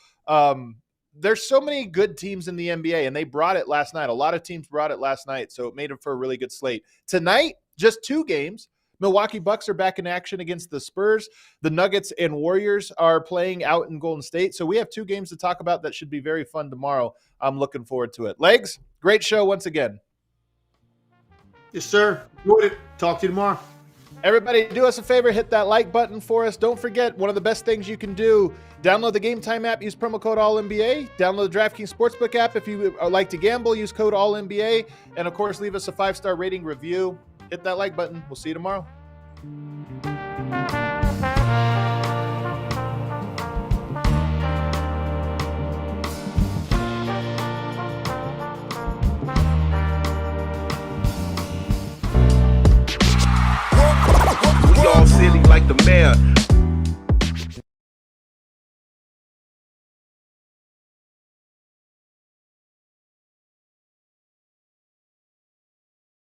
S1: There's so many good teams in the NBA, and they brought it last night. A lot of teams brought it last night, so it made it for a really good slate. Tonight, just 2 games. Milwaukee Bucks are back in action against the Spurs. The Nuggets and Warriors are playing out in Golden State. So we have 2 games to talk about that should be very fun tomorrow. I'm looking forward to it. Legs, great show once again.
S2: Yes, sir. Enjoyed it. Talk to you tomorrow.
S1: Everybody, do us a favor, hit that like button for us. Don't forget, one of the best things you can do, download the Game Time app, use promo code ALLNBA. Download the DraftKings Sportsbook app if you like to gamble, use code ALLNBA. And, of course, leave us a 5-star rating review. Hit that like button. We'll see you tomorrow.